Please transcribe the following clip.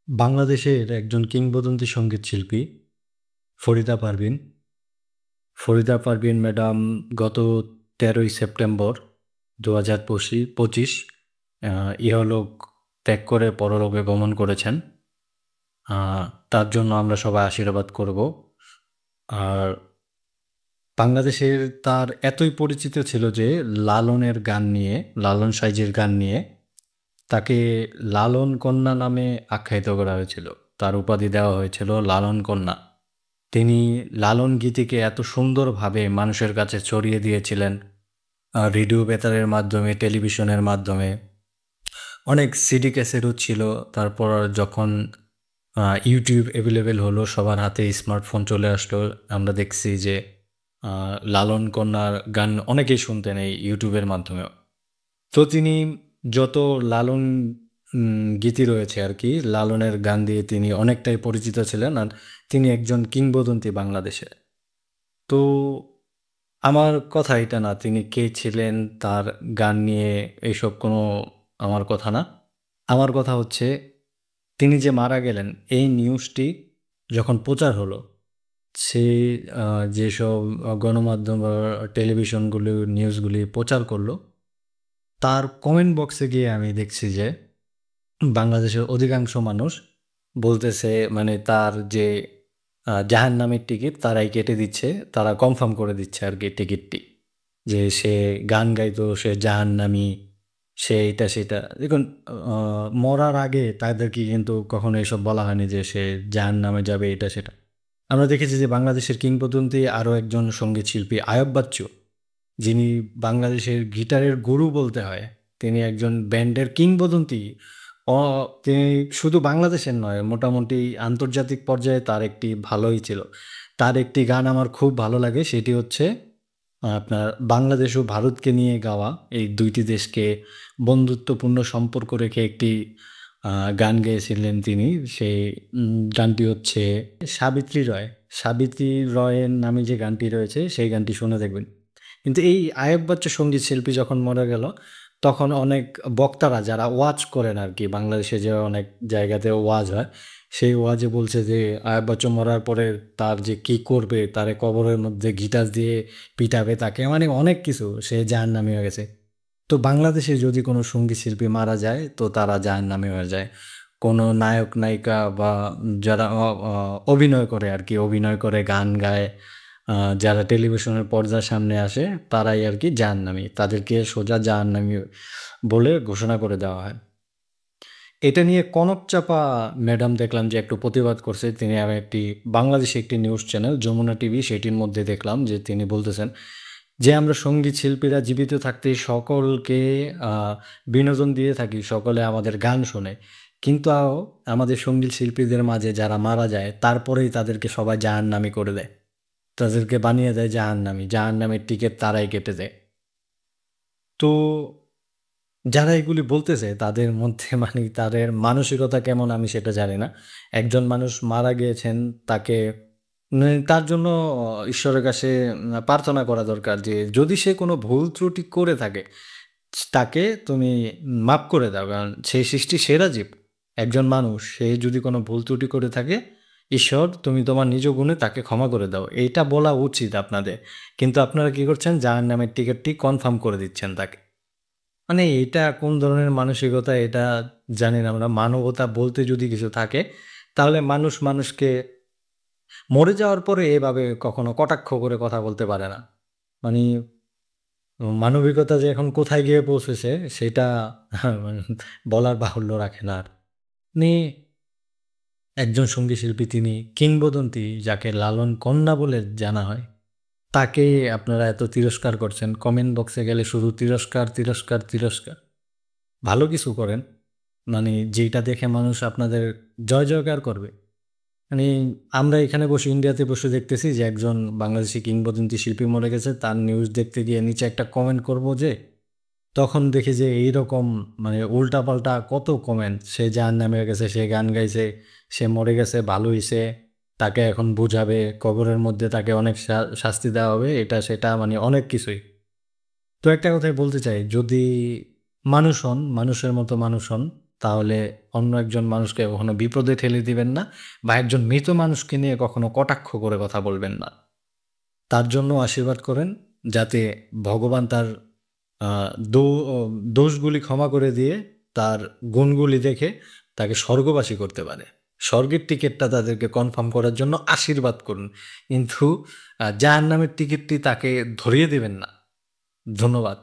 বাংলাদেশের একজন কিংবদন্তি সঙ্গীতশিল্পী ফরিদা পারভীন। ফরিদা পারভীন ম্যাডাম গত 13ই সেপ্টেম্বর 2025 ইহলোক ত্যাগ করে পরলোকে গমন করেছেন। তার জন্য আমরা সবাই আশীর্বাদ করব। আর বাংলাদেশের তার এতই পরিচিত ছিল যে লালনের গান নিয়ে, লালন সাইজির গান নিয়ে তাকে লালন কন্যা নামে আখ্যায়িত করা হয়েছিল। তার উপাধি দেওয়া হয়েছিল লালন কন্যা। তিনি লালন গীতিকে এত সুন্দরভাবে মানুষের কাছে ছড়িয়ে দিয়েছিলেন, রেডিও বেতারের মাধ্যমে, টেলিভিশনের মাধ্যমে, অনেক সিডি ক্যাসেটও ছিল। তারপর যখন ইউটিউব অ্যাভেলেবেল হলো, সবার হাতে স্মার্টফোন চলে আসলো, আমরা দেখছি যে লালন কন্যার গান অনেকেই শুনতেন এই ইউটিউবের মাধ্যমেও। তো তিনি যত লালন গীতি রয়েছে আর কি, লালনের গান দিয়ে তিনি অনেকটাই পরিচিত ছিলেন। আর তিনি একজন কিংবদন্তি বাংলাদেশে। তো আমার কথা এটা না তিনি কে ছিলেন, তার গান নিয়ে এইসব কোনো আমার কথা না। আমার কথা হচ্ছে তিনি যে মারা গেলেন এই নিউজটি যখন প্রচার হলো, সেই যেসব গণমাধ্যম বা টেলিভিশনগুলো নিউজগুলি প্রচার করলো, তার কমেন্ট বক্সে গিয়ে আমি দেখছি যে বাংলাদেশের অধিকাংশ মানুষ বলতেছে, মানে তার যে জাহান্নামের টিকিট তারাই কেটে দিচ্ছে, তারা কনফার্ম করে দিচ্ছে আর কি টিকিটটি, যে সে গান গাইতো, সে জাহান্নামী, সে এটা সেটা। দেখুন, মরার আগে তাদেরকে কিন্তু কখনো এসব বলা হয়নি যে সে জাহান্নামে যাবে এটা সেটা। আমরা দেখেছি যে বাংলাদেশের কিংবদন্তি আরও একজন সঙ্গীত শিল্পী আয়ব বাচ্চু, যিনি বাংলাদেশের গিটারের গুরু বলতে হয়। তিনি একজন ব্যান্ডের কিংবদন্তি। তিনি শুধু বাংলাদেশের নয়, মোটামুটি আন্তর্জাতিক পর্যায়ে তার একটি ভালোই ছিল। তার একটি গান আমার খুব ভালো লাগে, সেটি হচ্ছে আপনার বাংলাদেশ ও ভারতকে নিয়ে গাওয়া। এই দুইটি দেশকে বন্ধুত্বপূর্ণ সম্পর্ক রেখে একটি গান গেয়েছিলেন তিনি। সেই গানটি হচ্ছে সাবিত্রী রয়। সাবিত্রী রয়ের নামে যে গানটি রয়েছে সেই গানটি শুনে দেখবেন। কিন্তু এই আয়ব বাচ্চু সঙ্গীত শিল্পী যখন মরে গেল, তখন অনেক বক্তারা যারা ওয়াজ করেন আর কি, বাংলাদেশে যে অনেক জায়গাতে ওয়াজ হয়, সেই ওয়াজে বলছে যে আয়ব বাচ্চু মরার পরে তার যে কী করবে, তারে কবরের মধ্যে গিটার দিয়ে পিটাবে তাকে, মানে অনেক কিছু, সে জাহান্নামী হয়ে গেছে। তো বাংলাদেশে যদি কোনো সঙ্গীত শিল্পী মারা যায় তো তারা জাহান্নামী হয়ে যায়। কোনো নায়ক নায়িকা বা যারা অভিনয় করে আর কি, অভিনয় করে গান গায়, যারা টেলিভিশনের পর্দার সামনে আসে, তারাই আর কি জাহান্নামী, তাদেরকে সোজা জাহান্নামী বলে ঘোষণা করে দেওয়া হয়। এটা নিয়ে কনক চাপা ম্যাডাম দেখলাম যে একটু প্রতিবাদ করছে। তিনি আমি একটি বাংলাদেশে একটি নিউজ চ্যানেল যমুনা টিভি, সেটির মধ্যে দেখলাম যে তিনি বলতেছেন যে আমরা সঙ্গীত শিল্পীরা জীবিত থাকতে সকলকে বিনোদন দিয়ে থাকি, সকলে আমাদের গান শোনে, কিন্তু আমাদের সঙ্গীত শিল্পীদের মাঝে যারা মারা যায় তারপরেই তাদেরকে সবাই জাহান্নামী করে দেয়, তাদেরকে বানিয়ে দেয় জাহান্নামী, জাহান্নামের টিকিট তারাই কেটে দেয়। তো যারা এগুলি বলতেছে তাদের মধ্যে মানে তাদের মানসিকতা কেমন আমি সেটা জানি না। একজন মানুষ মারা গিয়েছেন, তাকে তার জন্য ঈশ্বরের কাছে প্রার্থনা করা দরকার যে যদি সে কোনো ভুল ত্রুটি করে থাকে তাকে তুমি মাফ করে দাও, কারণ সেই সৃষ্টি সেরা জীব। একজন মানুষ সে যদি কোনো ভুল ত্রুটি করে থাকে, ঈশ্বর তুমি তোমার নিজ গুণে তাকে ক্ষমা করে দাও, এইটা বলা উচিত আপনাদের। কিন্তু আপনারা কি করছেন, জাহান্নামের টিকিটটি কনফার্ম করে দিচ্ছেন তাকে। মানে এটা কোন ধরনের মানসিকতা এটা জানি না আমরা। মানবতা বলতে যদি কিছু থাকে তাহলে মানুষ মানুষকে মরে যাওয়ার পরে এভাবে কখনো কটাক্ষ করে কথা বলতে পারে না। মানে মানবিকতা যে এখন কোথায় গিয়ে পৌঁছেছে সেটা মানে বলার বাহুল্য রাখে না আর। মানে একজন সঙ্গীত শিল্পী, তিনি কিংবদন্তি, যাকে লালন কন্যা বলে জানা হয়, তাকে আপনারা এত তিরস্কার করছেন। কমেন্ট বক্সে গেলে শুধু তিরস্কার তিরস্কার তিরস্কার। ভালো কিছু করেন, মানে যেটা দেখে মানুষ আপনাদের জয় জয়কার করবে। মানে আমরা এখানে বসে, ইন্ডিয়াতে বসে দেখতেছি যে একজন বাংলাদেশি কিংবদন্তি শিল্পী মরে গেছে, তার নিউজ দেখতে গিয়ে নিচে একটা কমেন্ট করব যে, তখন দেখি যে এইরকম মানে উল্টাপাল্টা কত কমেন্ট। সে জাহান্নামে হয়ে গেছে, সে গান গাইছে, সে মরে গেছে, ভালো হইছে, তাকে এখন বুঝাবে, কবরের মধ্যে তাকে অনেক শাস্তি দেওয়া হবে, এটা সেটা, মানে অনেক কিছুই। তো একটা কথাই বলতে চাই, যদি মানুষ হন, মানুষের মতো মানুষ হন, তাহলে অন্য একজন মানুষকে কখনো বিপদে ঠেলে দিবেন না, বা একজন মৃত মানুষকে নিয়ে কখনো কটাক্ষ করে কথা বলবেন না। তার জন্য আশীর্বাদ করেন যাতে ভগবান তার দোষগুলি ক্ষমা করে দিয়ে তার গুণগুলি দেখে তাকে স্বর্গবাসী করতে পারে। স্বর্গের টিকিটটা তাদেরকে কনফার্ম করার জন্য আশীর্বাদ করুন, কিন্তু জাহান্নামের টিকিটটি তাকে ধরিয়ে দেবেন না। ধন্যবাদ।